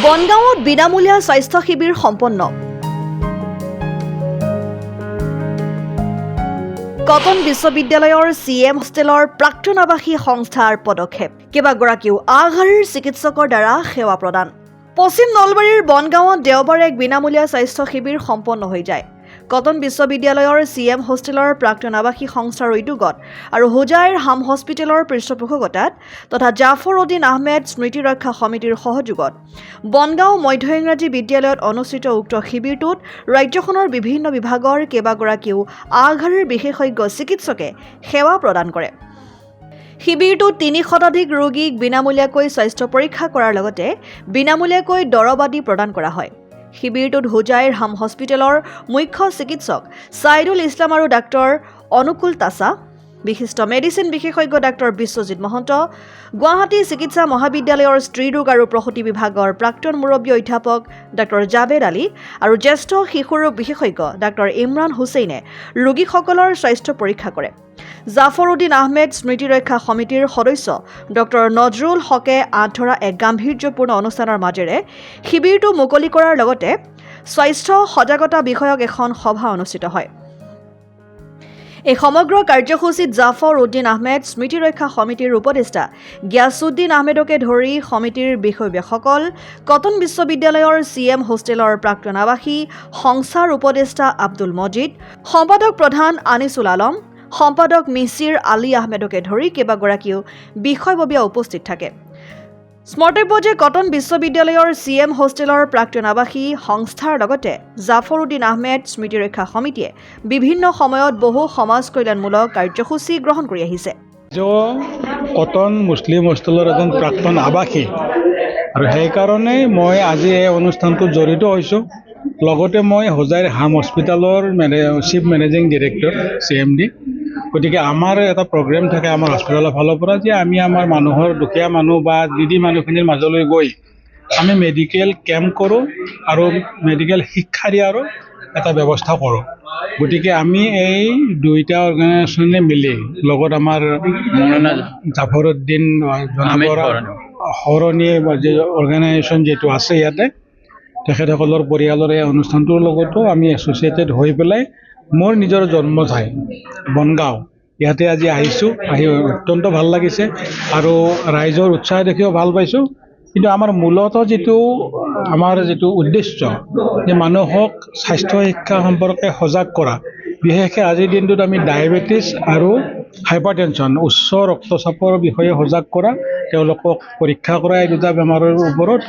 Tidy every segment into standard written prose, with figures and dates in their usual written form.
বনগাঁৱত বিনামূলীয়া স্বাস্থ্য শিবিৰ সম্পন্ন। কটন বিশ্ববিদ্যালয়ৰ CM হোষ্টেলৰ প্ৰাক্তন আৱাসী সংস্থাৰ পদক্ষেপ। কেইবাগৰাকীও আগশাৰীৰ চিকিৎসকৰ দ্বাৰা সেৱা প্ৰদান। পশ্চিম নলবাৰীৰ বনগাঁৱত দেওবাৰে এক বিনামূলীয়া স্বাস্থ্য শিবিৰ সম্পন্ন হৈ যায়। কটন বিশ্ববিদ্যালয়ৰ CM হোষ্টেলৰ প্ৰাক্তন আৱাসী সংস্থাৰ উদ্যোগত আৰু হোজাইৰ হাম হস্পিটেলৰ পৃষ্ঠপোষকতাত তথা জাফৰ উদ্দিন আহমেদ স্মৃতি ৰক্ষা সমিতিৰ সহযোগত বনগাঁও মধ্য ইংৰাজী বিদ্যালয়ত অনুষ্ঠিত উক্ত শিবিৰটোত ৰাজ্যখনৰ বিভিন্ন বিভাগৰ কেইবাগৰাকীও আগশাৰীৰ বিশেষজ্ঞ চিকিৎসকে সেৱা প্ৰদান কৰে। শিবিৰটোত ৩০ শতাধিক ৰোগীক বিনামূলীয়াকৈ স্বাস্থ্য পৰীক্ষা কৰাৰ লগতে বিনামূলীয়াকৈ দৰৱ আদি প্ৰদান কৰা হয়। শিবিৰটোত হোজাইৰ হাম হস্পিটেলৰ মুখ্য চিকিৎসক ছাইদুল ইছলাম আৰু ডাক্তৰ অনুকুল তাছা, বিশিষ্ট মেডিচিন বিশেষজ্ঞ ডাক্তৰ বিশ্বজিৎ মহন্ত, গুৱাহাটী চিকিৎসা মহাবিদ্যালয়ৰ স্ত্ৰী ৰোগ আৰু প্ৰসূতি বিভাগৰ প্ৰাক্তন মুৰব্বী অধ্যাপক ডাক্তৰ জাবেদ আলী আৰু জ্যেষ্ঠ শিশু ৰোগ বিশেষজ্ঞ ডাক্তৰ ইমৰান হুছেইনে ৰোগীসকলৰ স্বাস্থ্য পৰীক্ষা কৰে। জাফৰ উদ্দিন আহমেদ স্মৃতি ৰক্ষা সমিতিৰ সদস্য ডক্টৰ নজৰুল হকে আঁতৰা এক গাম্ভীৰ্যপূৰ্ণ অনুষ্ঠানৰ মাজেৰে শিবিৰটো মুকলি কৰাৰ লগতে স্বাস্থ্য সজাগতা বিষয়ক এখন সভা অনুষ্ঠিত হয়। এই সমগ্ৰ কাৰ্যসূচীত জাফৰ উদ্দিন আহমেদ স্মৃতি ৰক্ষা সমিতিৰ উপদেষ্টা গিয়াছুদ্দিন আহমেদকে ধৰি সমিতিৰ বিষয়ববীয়াসকল, কটন বিশ্ববিদ্যালয়ৰ CM হোষ্টেলৰ প্ৰাক্তন আৱাসী সংস্থাৰ উপদেষ্টা আব্দুল মজিদ, সম্পাদক প্ৰধান আনিছুল আলম, সম্পাদক মিছিৰ আলী আহমেদকে ধৰি কেইবাগৰাকীও বিষয়ববীয়া উপস্থিত থাকে। স্মৰ্তব্য যে কটন বিশ্ববিদ্যালয়ৰ CM হোষ্টেলৰ প্ৰাক্তন আৱাসী সংস্থাৰ লগতে জাফৰ উদ্দিন আহমেদ স্মৃতি ৰক্ষা সমিতিয়ে বিভিন্ন সময়ত বহু সমাজ কল্যাণমূলক কাৰ্যসূচী গ্ৰহণ কৰি আহিছে। কটন মুছলিম হোষ্টেলৰ এজন প্ৰাক্তন আৱাসী আৰু সেইকাৰণে মই আজি এই অনুষ্ঠানটোত জড়িত হৈছোঁ। লগতে মই হোজাইৰ হাম হস্পিটেলৰ চিফ মেনেজিং ডিৰেক্টৰ CMD। গতিকে আমাৰ এটা প্ৰগ্ৰেম থাকে আমাৰ হস্পিটেলৰ ফালৰ পৰা যে আমি আমাৰ মানুহৰ দুখীয়া মানুহ বা দিদি মানুহখিনিৰ মাজলৈ গৈ আমি মেডিকেল কেম্প কৰোঁ আৰু মেডিকেল শিক্ষা দিয়াৰো এটা ব্যৱস্থা কৰোঁ। গতিকে আমি এই দুইটা অৰ্গেনাইজেশ্যনে মিলি লগত আমাৰ জাফৰ উদ্দিন সৰণী যি অৰ্গেনাইজেশ্যন যিটো আছে ইয়াতে তেখেতসকলৰ পৰিয়ালৰ এই অনুষ্ঠানটোৰ লগতো আমি এছ'চিয়েটেড হৈ পেলাই মোৰ নিজৰ জন্ম ঠাই বনগাঁও ইয়াতে আজি আহিছোঁ। আহি অত্যন্ত ভাল লাগিছে আৰু ৰাইজৰ উৎসাহ দেখিও ভাল পাইছোঁ। কিন্তু আমাৰ মূলতঃ আমাৰ যিটো উদ্দেশ্য যে মানুহক স্বাস্থ্য শিক্ষা সম্পৰ্কে সজাগ কৰা, বিশেষকৈ আজিৰ দিনটোত আমি ডায়েবেটিছ আৰু হাইপাৰটেনশ্যন উচ্চ ৰক্তচাপৰ বিষয়ে সজাগ কৰা, তেওঁলোকক পৰীক্ষা কৰা এই দুটা বেমাৰৰ ওপৰত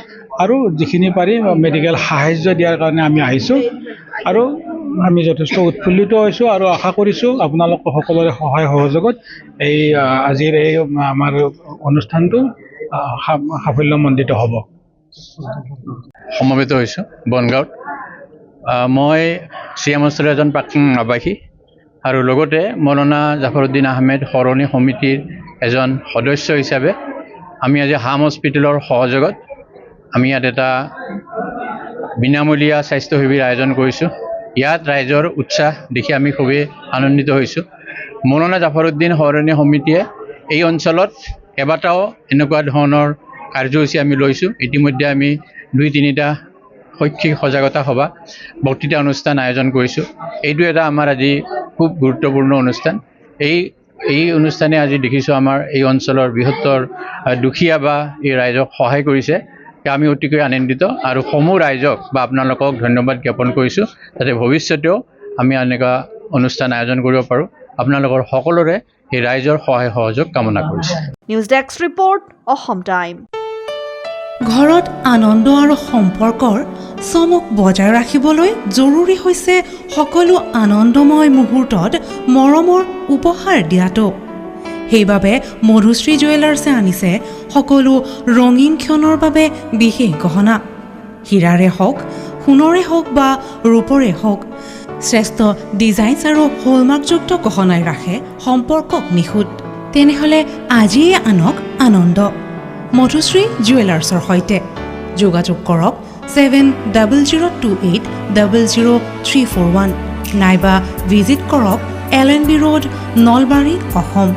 আৰু যিখিনি পাৰি মেডিকেল সাহাৰ্য দিয়াৰ কাৰণে আমি আহিছোঁ আৰু আমি যথেষ্ট উৎফুল্লিত হৈছোঁ আৰু আশা কৰিছোঁ আপোনালোক সকলোৰে সহায় সহযোগত এই আজিৰ এই আমাৰ অনুষ্ঠানটো সাফল্যমণ্ডিত হ'ব। সমবেত হৈছোঁ বনগাঁৱত। মই CM হোষ্টেলৰ এজন প্ৰাক্তন আৱাসী আৰু লগতে মৌলানা জাফৰ উদ্দিন আহমেদ সৰণী সমিতিৰ এজন সদস্য হিচাপে আমি আজি হাম হস্পিটেলৰ সহযোগত আমি ইয়াত এটা বিনামূলীয়া স্বাস্থ্য শিবিৰ আয়োজন কৰিছোঁ। ইয়াত ৰাইজৰ উৎসাহ দেখি আমি খুবেই আনন্দিত হৈছোঁ। মৌলানা জাফৰ উদ্দিন সৰণী সমিতিয়ে এই অঞ্চলত কেইবাটাও এনেকুৱা ধৰণৰ কাৰ্যসূচী আমি লৈছোঁ। ইতিমধ্যে আমি 2-3টা শৈক্ষিক সজাগতা সভা, বক্তৃতা অনুষ্ঠান আয়োজন কৰিছোঁ। এইটো এটা আমাৰ আজি খুব গুৰুত্বপূৰ্ণ অনুষ্ঠান। এই অনুষ্ঠানে আজি দেখিছোঁ আমাৰ এই অঞ্চলৰ বৃহত্তৰ দুখীয়া বা এই ৰাইজক সহায় কৰিছে। আমি অতিকৈ আনন্দিত আৰু সমূহ ৰাইজক বা আপোনালোকক ধন্যবাদ জ্ঞাপন কৰিছোঁ যাতে ভৱিষ্যতেও আমি এনেকুৱা অনুষ্ঠান আয়োজন কৰিব পাৰোঁ। আপোনালোকৰ সকলোৰে এই ৰাইজৰ সহায় সহযোগ কামনা কৰিছোঁ। News desk report, Assam time. ঘৰত আনন্দ আৰু সম্পৰ্কৰ চমক বজাই ৰাখিবলৈ জৰুৰী হৈছে সকলো আনন্দময় মুহূৰ্তত মৰমৰ উপহাৰ দিয়াটো। সেইবাবে মধুশ্ৰী জুৱেলাৰ্ছে আনিছে সকলো ৰঙীন ক্ষণৰ বাবে বিশেষ গহনা। হীৰাৰে হওক, সোণৰে হওক বা ৰূপৰে হওক, শ্ৰেষ্ঠ ডিজাইনছ আৰু হলমাৰ্কযুক্ত গহনাই ৰাখে সম্পৰ্কক নিখুঁত। তেনেহ'লে আজিয়ে আনক আনন্দ মধুশ্ৰী জুৱেলাৰ্ছৰ সৈতে। যোগাযোগ কৰক 7028000341 নাইবা ভিজিট কৰক LNB ৰোড, নলবাৰী, অসম।